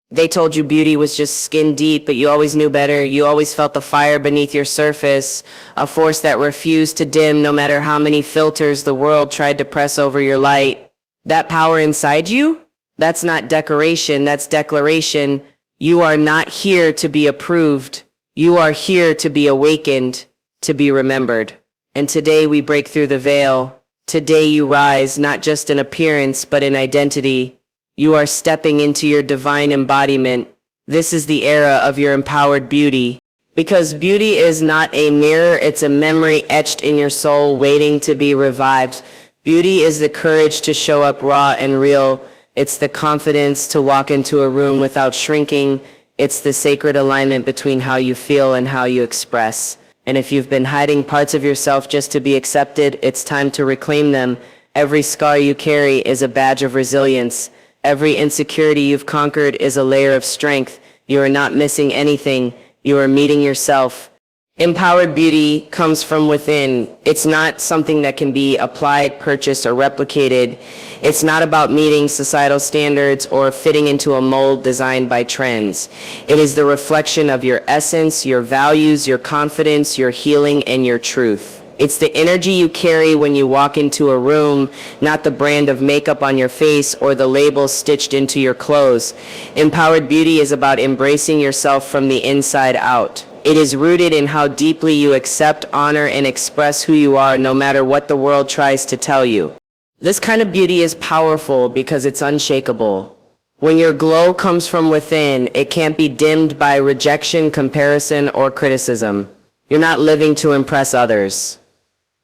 They told you beauty was just skin deep, but you always knew better. You always felt the fire beneath your surface, a force that refused to dim no matter how many filters the world tried to press over your light. That power inside you? That's not decoration, that's declaration. You are not here to be approved. You are here to be awakened, to be remembered. And today we break through the veil. Today you rise, not just in appearance, but in identity. You are stepping into your divine embodiment. This is the era of your empowered beauty. Because beauty is not a mirror, it's a memory etched in your soul waiting to be revived. Beauty is the courage to show up raw and real. It's the confidence to walk into a room without shrinking. It's the sacred alignment between how you feel and how you express. And if you've been hiding parts of yourself just to be accepted, it's time to reclaim them. Every scar you carry is a badge of resilience. Every insecurity you've conquered is a layer of strength. You are not missing anything. You are meeting yourself. Empowered beauty comes from within. It's not something that can be applied, purchased, or replicated. It's not about meeting societal standards or fitting into a mold designed by trends. It is the reflection of your essence, your values, your confidence, your healing, and your truth. It's the energy you carry when you walk into a room, not the brand of makeup on your face or the labels stitched into your clothes. Empowered beauty is about embracing yourself from the inside out. It is rooted in how deeply you accept, honor, and express who you are, no matter what the world tries to tell you. This kind of beauty is powerful because it's unshakable. When your glow comes from within, it can't be dimmed by rejection, comparison, or criticism. You're not living to impress others.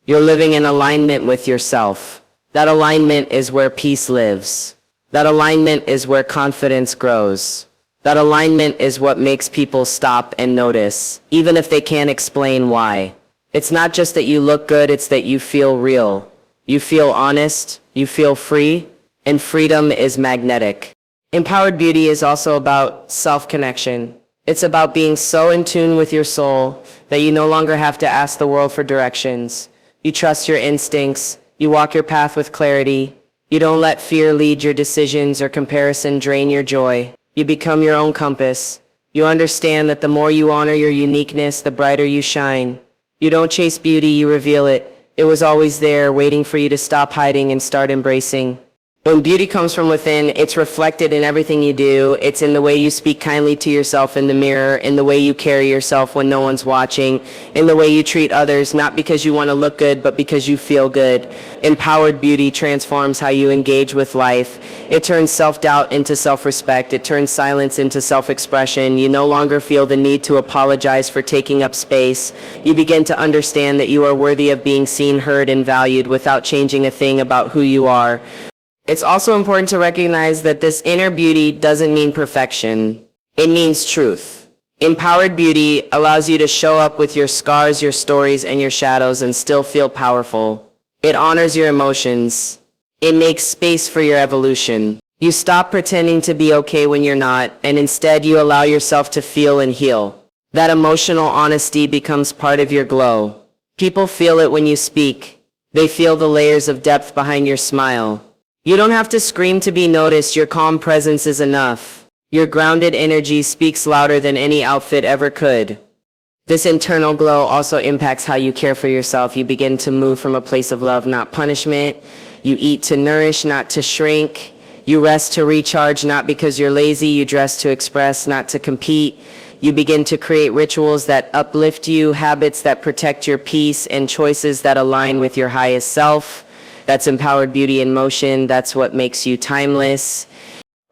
You're living in alignment with yourself. That alignment is where peace lives. That alignment is where confidence grows. That alignment is what makes people stop and notice, even if they can't explain why. It's not just that you look good, it's that you feel real. You feel honest, you feel free, and freedom is magnetic. Empowered beauty is also about self-connection. It's about being so in tune with your soul that you no longer have to ask the world for directions. You trust your instincts. You walk your path with clarity. You don't let fear lead your decisions or comparison drain your joy. You become your own compass. You understand that the more you honor your uniqueness, the brighter you shine. You don't chase beauty, you reveal it. It was always there, waiting for you to stop hiding and start embracing. When beauty comes from within, it's reflected in everything you do. It's in the way you speak kindly to yourself in the mirror, in the way you carry yourself when no one's watching, in the way you treat others, not because you want to look good, but because you feel good. Empowered beauty transforms how you engage with life. It turns self-doubt into self-respect. It turns silence into self-expression. You no longer feel the need to apologize for taking up space. You begin to understand that you are worthy of being seen, heard, and valued without changing a thing about who you are. It's also important to recognize that this inner beauty doesn't mean perfection. It means truth. Empowered beauty allows you to show up with your scars, your stories, and your shadows and still feel powerful. It honors your emotions. It makes space for your evolution. You stop pretending to be okay when you're not, and instead you allow yourself to feel and heal. That emotional honesty becomes part of your glow. People feel it when you speak. They feel the layers of depth behind your smile. You don't have to scream to be noticed. Your calm presence is enough. Your grounded energy speaks louder than any outfit ever could. This internal glow also impacts how you care for yourself. You begin to move from a place of love, not punishment. You eat to nourish, not to shrink. You rest to recharge, not because you're lazy. You dress to express, not to compete. You begin to create rituals that uplift you, habits that protect your peace, and choices that align with your highest self. That's empowered beauty in motion. That's what makes you timeless.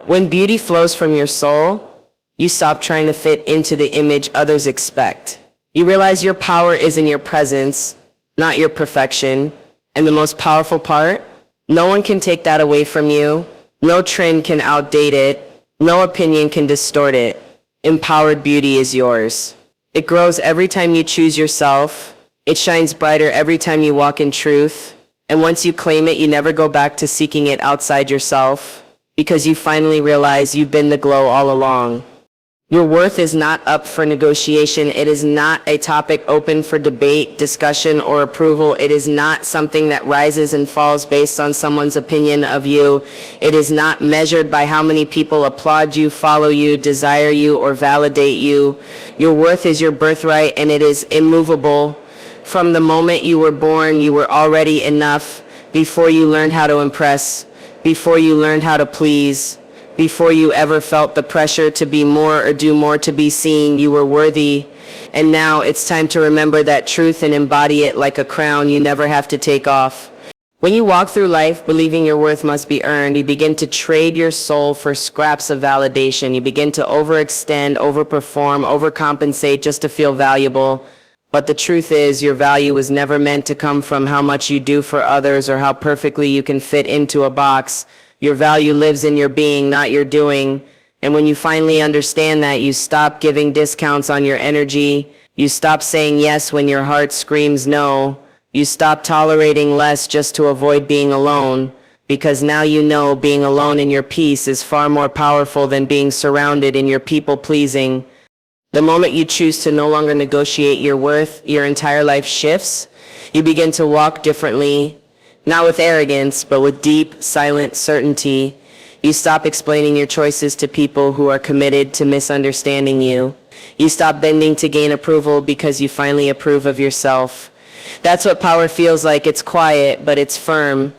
When beauty flows from your soul, you stop trying to fit into the image others expect. You realize your power is in your presence, not your perfection. And the most powerful part, no one can take that away from you. No trend can outdate it. No opinion can distort it. Empowered beauty is yours. It grows every time you choose yourself. It shines brighter every time you walk in truth. And once you claim it, you never go back to seeking it outside yourself, because you finally realize you've been the glow all along. Your worth is not up for negotiation. It is not a topic open for debate, discussion, or approval. It is not something that rises and falls based on someone's opinion of you. It is not measured by how many people applaud you, follow you, desire you, or validate you. Your worth is your birthright, and it is immovable. From the moment you were born, you were already enough. Before you learned how to impress, before you learned how to please, before you ever felt the pressure to be more or do more to be seen, you were worthy. And now it's time to remember that truth and embody it like a crown you never have to take off. When you walk through life believing your worth must be earned, you begin to trade your soul for scraps of validation. You begin to overextend, overperform, overcompensate just to feel valuable. But the truth is, your value was never meant to come from how much you do for others or how perfectly you can fit into a box. Your value lives in your being, not your doing. And when you finally understand that, you stop giving discounts on your energy. You stop saying yes when your heart screams no. You stop tolerating less just to avoid being alone. Because now you know being alone in your peace is far more powerful than being surrounded in your people-pleasing. The moment you choose to no longer negotiate your worth, your entire life shifts. You begin to walk differently. Not with arrogance, but with deep, silent certainty. You stop explaining your choices to people who are committed to misunderstanding you. You stop bending to gain approval because you finally approve of yourself. That's what power feels like. It's quiet, but it's firm.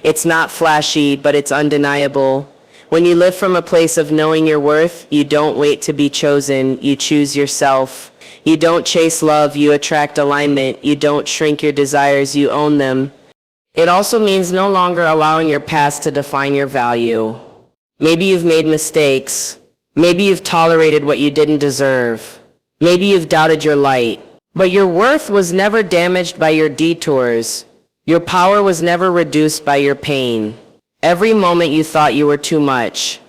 It's not flashy, but it's undeniable. When you live from a place of knowing your worth, you don't wait to be chosen. You choose yourself. You don't chase love, you attract alignment. You don't shrink your desires, you own them. It also means no longer allowing your past to define your value. Maybe you've made mistakes. Maybe you've tolerated what you didn't deserve. Maybe you've doubted your light. But your worth was never damaged by your detours. Your power was never reduced by your pain. Every moment you thought you were too much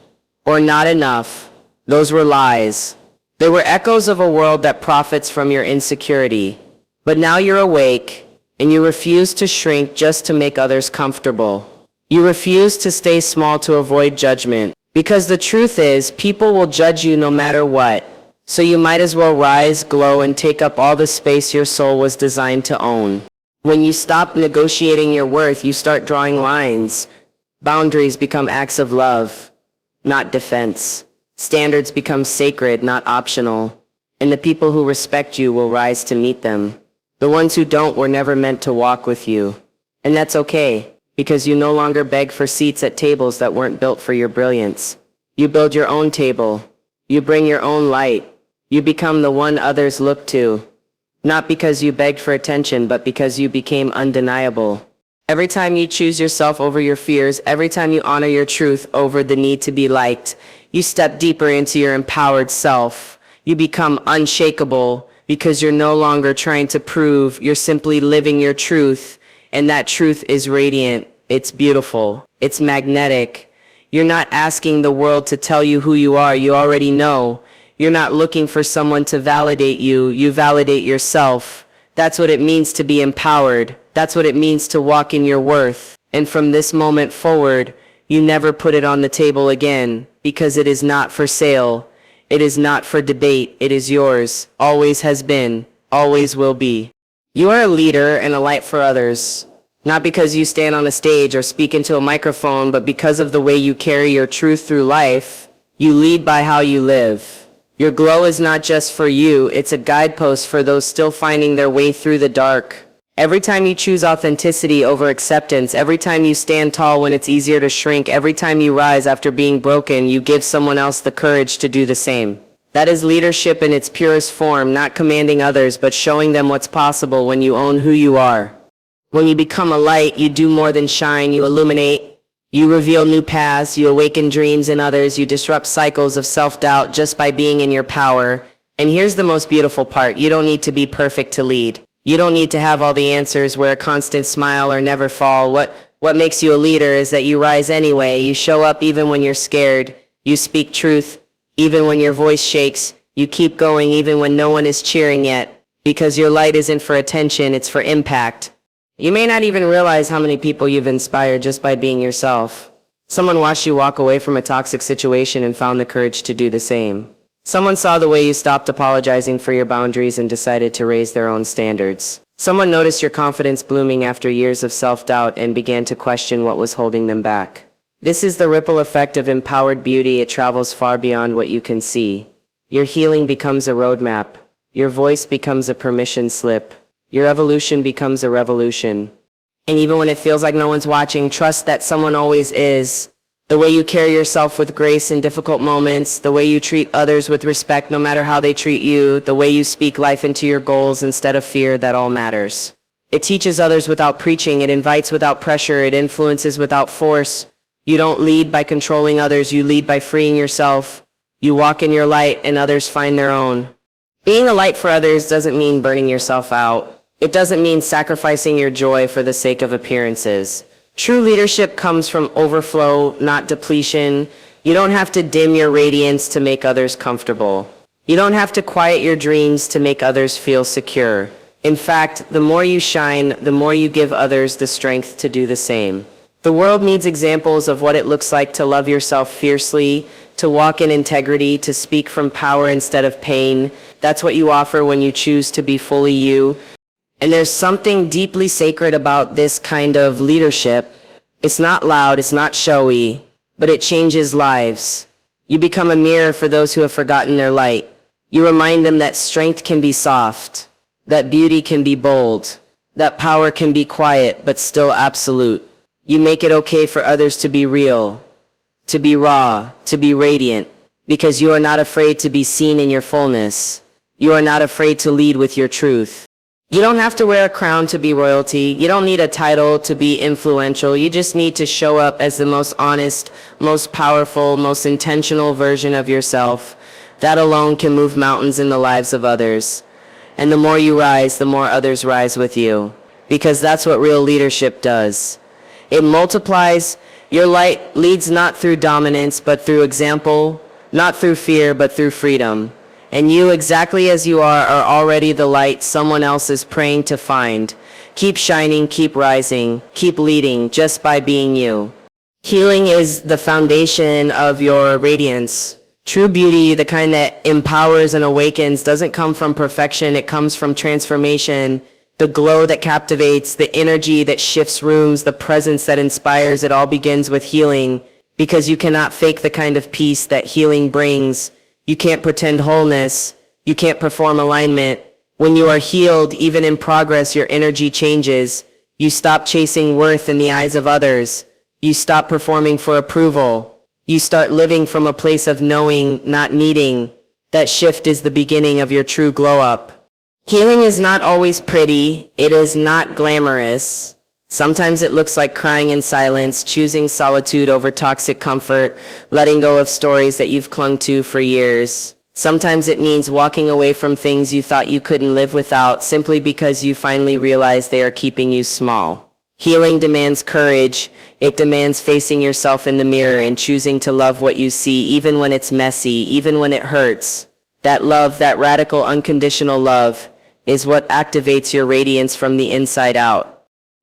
or not enough, those were lies. They were echoes of a world that profits from your insecurity. But now you're awake. And you refuse to shrink just to make others comfortable. You refuse to stay small to avoid judgment. Because the truth is, people will judge you no matter what. So you might as well rise, glow, and take up all the space your soul was designed to own. When you stop negotiating your worth, you start drawing lines. Boundaries become acts of love, not defense. Standards become sacred, not optional. And the people who respect you will rise to meet them. The ones who don't were never meant to walk with you. And that's okay, because you no longer beg for seats at tables that weren't built for your brilliance. You build your own table. You bring your own light. You become the one others look to. Not because you begged for attention, but because you became undeniable. Every time you choose yourself over your fears, every time you honor your truth over the need to be liked, you step deeper into your empowered self. You become unshakable. Because you're no longer trying to prove, you're simply living your truth. And that truth is radiant. It's beautiful. It's magnetic. You're not asking the world to tell you who you are. You already know. You're not looking for someone to validate you. You validate yourself. That's what it means to be empowered. That's what it means to walk in your worth. And from this moment forward, you never put it on the table again, because it is not for sale. It is not for debate. It is yours. Always has been. Always will be. You are a leader and a light for others. Not because you stand on a stage or speak into a microphone, but because of the way you carry your truth through life. You lead by how you live. Your glow is not just for you. It's a guidepost for those still finding their way through the dark. Every time you choose authenticity over acceptance, every time you stand tall when it's easier to shrink, every time you rise after being broken, you give someone else the courage to do the same. That is leadership in its purest form, not commanding others, but showing them what's possible when you own who you are. When you become a light, you do more than shine, you illuminate. You reveal new paths, you awaken dreams in others, you disrupt cycles of self-doubt just by being in your power. And here's the most beautiful part, you don't need to be perfect to lead. You don't need to have all the answers, wear a constant smile or never fall. What makes you a leader is that you rise anyway. You show up even when you're scared. You speak truth even when your voice shakes. You keep going even when no one is cheering yet. Because your light isn't for attention, it's for impact. You may not even realize how many people you've inspired just by being yourself. Someone watched you walk away from a toxic situation and found the courage to do the same. Someone saw the way you stopped apologizing for your boundaries and decided to raise their own standards. Someone noticed your confidence blooming after years of self-doubt and began to question what was holding them back. This is the ripple effect of empowered beauty. It travels far beyond what you can see. Your healing becomes a roadmap. Your voice becomes a permission slip. Your evolution becomes a revolution. And even when it feels like no one's watching, trust that someone always is. The way you carry yourself with grace in difficult moments, the way you treat others with respect no matter how they treat you, the way you speak life into your goals instead of fear, that all matters. It teaches others without preaching, it invites without pressure, it influences without force. You don't lead by controlling others, you lead by freeing yourself. You walk in your light and others find their own. Being a light for others doesn't mean burning yourself out. It doesn't mean sacrificing your joy for the sake of appearances. True leadership comes from overflow, not depletion. You don't have to dim your radiance to make others comfortable. You don't have to quiet your dreams to make others feel secure. In fact, the more you shine, the more you give others the strength to do the same. The world needs examples of what it looks like to love yourself fiercely, to walk in integrity, to speak from power instead of pain. That's what you offer when you choose to be fully you. And there's something deeply sacred about this kind of leadership. It's not loud, it's not showy, but it changes lives. You become a mirror for those who have forgotten their light. You remind them that strength can be soft, that beauty can be bold, that power can be quiet but still absolute. You make it okay for others to be real, to be raw, to be radiant, because you are not afraid to be seen in your fullness. You are not afraid to lead with your truth. You don't have to wear a crown to be royalty. You don't need a title to be influential. You just need to show up as the most honest, most powerful, most intentional version of yourself. That alone can move mountains in the lives of others. And the more you rise, the more others rise with you. Because that's what real leadership does. It multiplies. Your light leads not through dominance, but through example, not through fear, but through freedom. And you, exactly as you are already the light someone else is praying to find. Keep shining, keep rising, keep leading just by being you. Healing is the foundation of your radiance. True beauty, the kind that empowers and awakens, doesn't come from perfection, it comes from transformation. The glow that captivates, the energy that shifts rooms, the presence that inspires, it all begins with healing. Because you cannot fake the kind of peace that healing brings. You can't pretend wholeness. You can't perform alignment. When you are healed, even in progress, your energy changes. You stop chasing worth in the eyes of others. You stop performing for approval. You start living from a place of knowing, not needing. That shift is the beginning of your true glow up. Healing is not always pretty. It is not glamorous. Sometimes it looks like crying in silence, choosing solitude over toxic comfort, letting go of stories that you've clung to for years. Sometimes it means walking away from things you thought you couldn't live without simply because you finally realize they are keeping you small. Healing demands courage. It demands facing yourself in the mirror and choosing to love what you see, even when it's messy, even when it hurts. That love, that radical, unconditional love, is what activates your radiance from the inside out.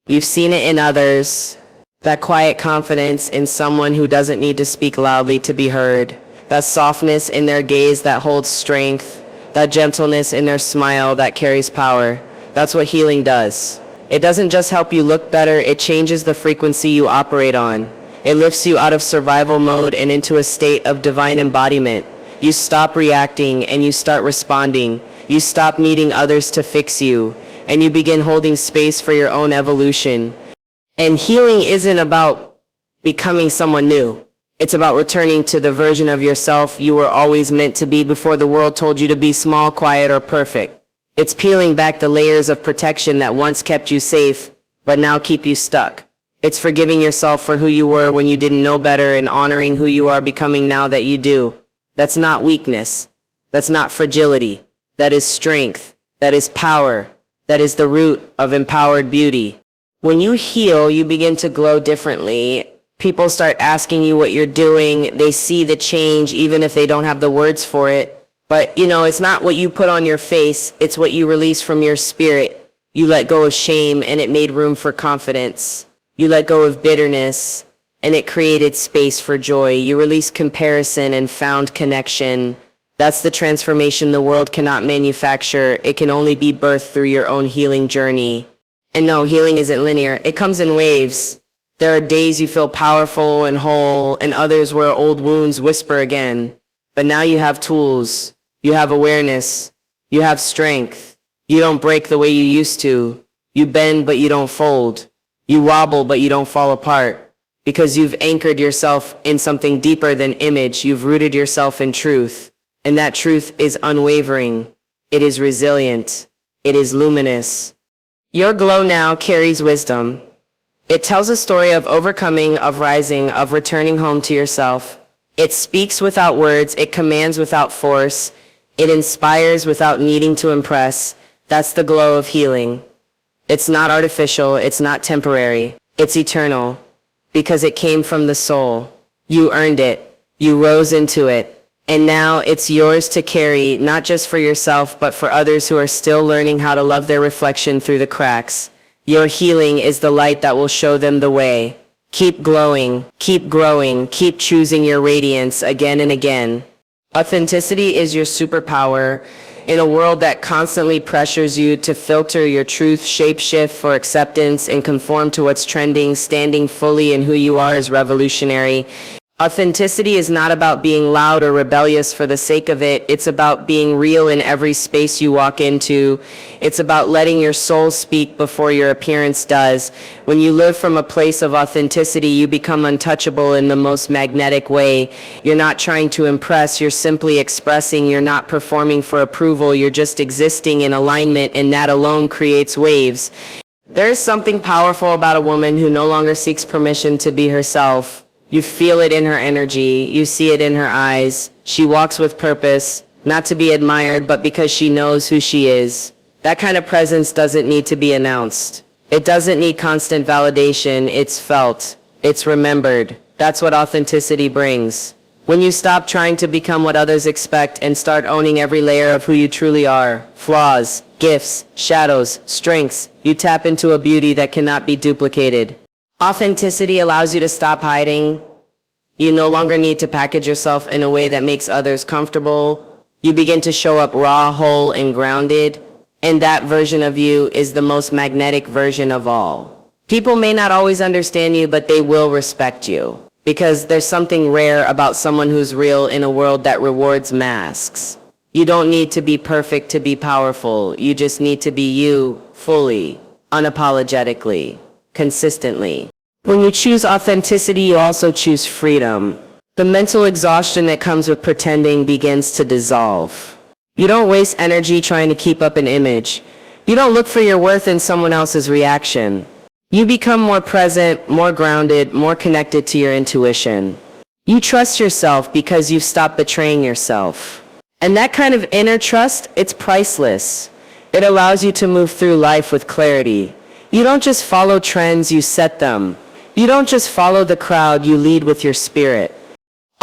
You've seen it in others, that quiet confidence in someone who doesn't need to speak loudly to be heard, that softness in their gaze that holds strength, that gentleness in their smile that carries power. That's what healing does. It doesn't just help you look better, it changes the frequency you operate on. It lifts you out of survival mode and into a state of divine embodiment. You stop reacting and you start responding. You stop needing others to fix you, and you begin holding space for your own evolution. And healing isn't about becoming someone new. It's about returning to the version of yourself you were always meant to be before the world told you to be small, quiet, or perfect. It's peeling back the layers of protection that once kept you safe, but now keep you stuck. It's forgiving yourself for who you were when you didn't know better and honoring who you are becoming now that you do. That's not weakness. That's not fragility. That is strength. That is power. That is the root of empowered beauty. When you heal, you begin to glow differently. People start asking you what you're doing. They see the change even if they don't have the words for it. But, it's not what you put on your face. It's what you release from your spirit. You let go of shame and it made room for confidence. You let go of bitterness and it created space for joy. You released comparison and found connection. That's the transformation the world cannot manufacture. It can only be birthed through your own healing journey. And no, healing isn't linear. It comes in waves. There are days you feel powerful and whole, and others where old wounds whisper again. But now you have tools. You have awareness. You have strength. You don't break the way you used to. You bend, but you don't fold. You wobble, but you don't fall apart. Because you've anchored yourself in something deeper than image. You've rooted yourself in truth. And that truth is unwavering. It is resilient. It is luminous. Your glow now carries wisdom. It tells a story of overcoming, of rising, of returning home to yourself. It speaks without words. It commands without force. It inspires without needing to impress. That's the glow of healing. It's not artificial. It's not temporary. It's eternal. Because it came from the soul. You earned it. You rose into it. And now it's yours to carry, not just for yourself, but for others who are still learning how to love their reflection through the cracks. Your healing is the light that will show them the way. Keep glowing, keep growing, keep choosing your radiance again and again. Authenticity is your superpower. In a world that constantly pressures you to filter your truth, shapeshift for acceptance, and conform to what's trending, standing fully in who you are is revolutionary. Authenticity is not about being loud or rebellious for the sake of it. It's about being real in every space you walk into. It's about letting your soul speak before your appearance does. When you live from a place of authenticity, you become untouchable in the most magnetic way. You're not trying to impress, you're simply expressing. You're not performing for approval, you're just existing in alignment, and that alone creates waves. There is something powerful about a woman who no longer seeks permission to be herself. You feel it in her energy. You see it in her eyes. She walks with purpose, not to be admired, but because she knows who she is. That kind of presence doesn't need to be announced. It doesn't need constant validation. It's felt. It's remembered. That's what authenticity brings. When you stop trying to become what others expect and start owning every layer of who you truly are, flaws, gifts, shadows, strengths, you tap into a beauty that cannot be duplicated. Authenticity allows you to stop hiding. You no longer need to package yourself in a way that makes others comfortable. You begin to show up raw, whole, and grounded. And that version of you is the most magnetic version of all. People may not always understand you, but they will respect you. Because there's something rare about someone who's real in a world that rewards masks. You don't need to be perfect to be powerful. You just need to be you, fully, unapologetically. Consistently. When you choose authenticity, you also choose freedom. The mental exhaustion that comes with pretending begins to dissolve. You don't waste energy trying to keep up an image. You don't look for your worth in someone else's reaction. You become more present, more grounded, more connected to your intuition. You trust yourself because you've stopped betraying yourself. And that kind of inner trust, it's priceless. It allows you to move through life with clarity. You don't just follow trends, you set them. You don't just follow the crowd, you lead with your spirit.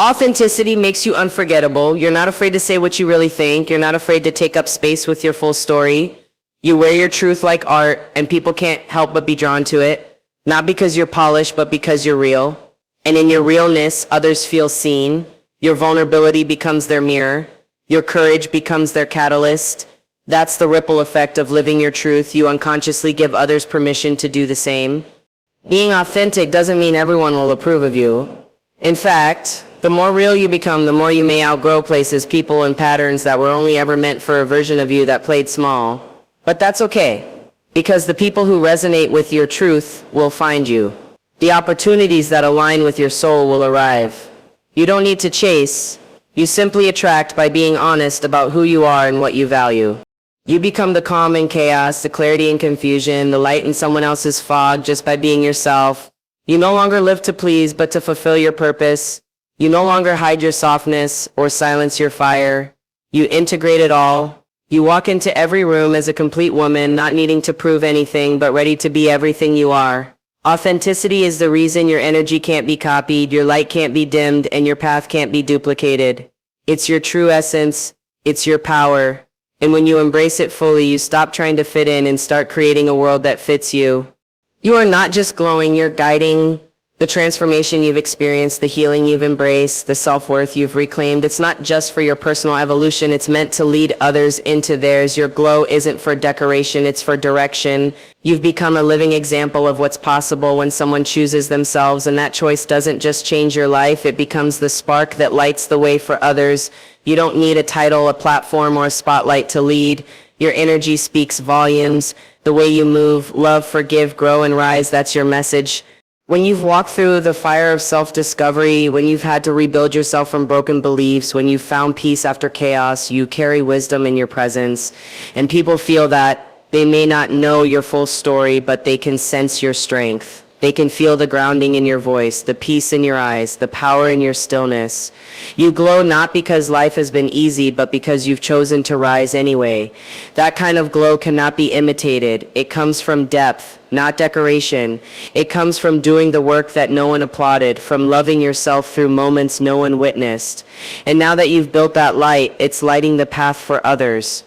Authenticity makes you unforgettable. You're not afraid to say what you really think. You're not afraid to take up space with your full story. You wear your truth like art, and people can't help but be drawn to it. Not because you're polished, but because you're real. And in your realness, others feel seen. Your vulnerability becomes their mirror. Your courage becomes their catalyst. That's the ripple effect of living your truth. You unconsciously give others permission to do the same. Being authentic doesn't mean everyone will approve of you. In fact, the more real you become, the more you may outgrow places, people, and patterns that were only ever meant for a version of you that played small. But that's okay, because the people who resonate with your truth will find you. The opportunities that align with your soul will arrive. You don't need to chase. You simply attract by being honest about who you are and what you value. You become the calm in chaos, the clarity in confusion, the light in someone else's fog just by being yourself. You no longer live to please, but to fulfill your purpose. You no longer hide your softness or silence your fire. You integrate it all. You walk into every room as a complete woman, not needing to prove anything, but ready to be everything you are. Authenticity is the reason your energy can't be copied, your light can't be dimmed, and your path can't be duplicated. It's your true essence. It's your power. And when you embrace it fully, you stop trying to fit in and start creating a world that fits you. You are not just glowing, you're guiding. The transformation you've experienced, the healing you've embraced, the self-worth you've reclaimed, it's not just for your personal evolution, it's meant to lead others into theirs. Your glow isn't for decoration, it's for direction. You've become a living example of what's possible when someone chooses themselves, and that choice doesn't just change your life, it becomes the spark that lights the way for others. You don't need a title, a platform, or a spotlight to lead. Your energy speaks volumes. The way you move, love, forgive, grow, and rise, that's your message. When you've walked through the fire of self-discovery, when you've had to rebuild yourself from broken beliefs, when you've found peace after chaos, you carry wisdom in your presence. And people feel that. They may not know your full story, but they can sense your strength. They can feel the grounding in your voice, the peace in your eyes, the power in your stillness. You glow not because life has been easy, but because you've chosen to rise anyway. That kind of glow cannot be imitated. It comes from depth, not decoration. It comes from doing the work that no one applauded, from loving yourself through moments no one witnessed. And now that you've built that light, it's lighting the path for others.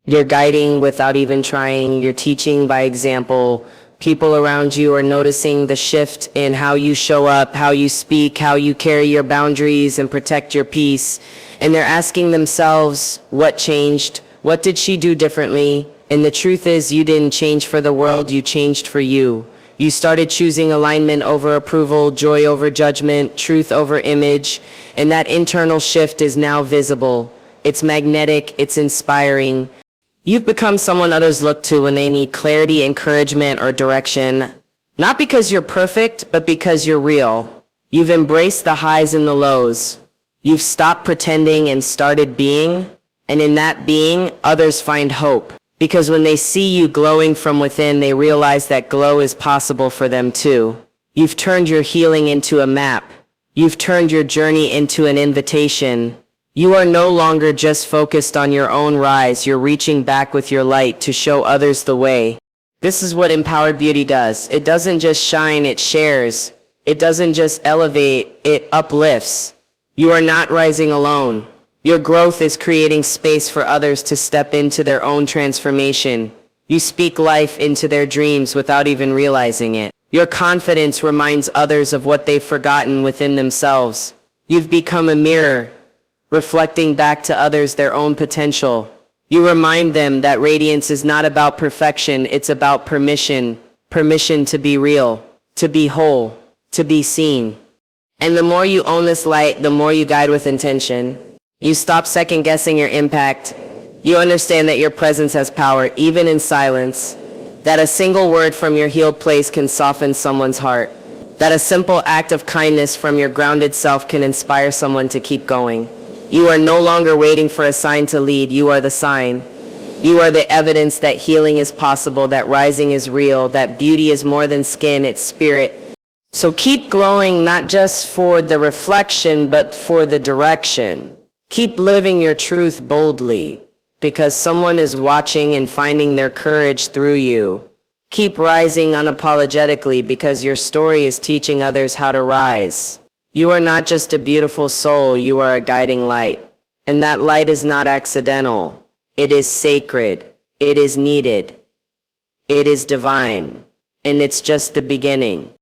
You're guiding without even trying. You're teaching by example. People around you are noticing the shift in how you show up, how you speak, how you carry your boundaries and protect your peace. And they're asking themselves, what changed? What did she do differently? And the truth is, you didn't change for the world, you changed for you. You started choosing alignment over approval, joy over judgment, truth over image. And that internal shift is now visible. It's magnetic, it's inspiring. You've become someone others look to when they need clarity, encouragement, or direction. Not because you're perfect, but because you're real. You've embraced the highs and the lows. You've stopped pretending and started being. And in that being, others find hope. Because when they see you glowing from within, they realize that glow is possible for them too. You've turned your healing into a map. You've turned your journey into an invitation. You are no longer just focused on your own rise, you're reaching back with your light to show others the way. This is what empowered beauty does. It doesn't just shine, it shares. It doesn't just elevate, it uplifts. You are not rising alone. Your growth is creating space for others to step into their own transformation. You speak life into their dreams without even realizing it. Your confidence reminds others of what they've forgotten within themselves. You've become a mirror, reflecting back to others their own potential. You remind them that radiance is not about perfection, it's about permission. Permission to be real, to be whole, to be seen. And the more you own this light, the more you guide with intention. You stop second-guessing your impact. You understand that your presence has power, even in silence. That a single word from your healed place can soften someone's heart. That a simple act of kindness from your grounded self can inspire someone to keep going. You are no longer waiting for a sign to lead, you are the sign. You are the evidence that healing is possible, that rising is real, that beauty is more than skin, it's spirit. So keep glowing, not just for the reflection, but for the direction. Keep living your truth boldly, because someone is watching and finding their courage through you. Keep rising unapologetically, because your story is teaching others how to rise. You are not just a beautiful soul, you are a guiding light. And that light is not accidental. It is sacred. It is needed. It is divine. And it's just the beginning.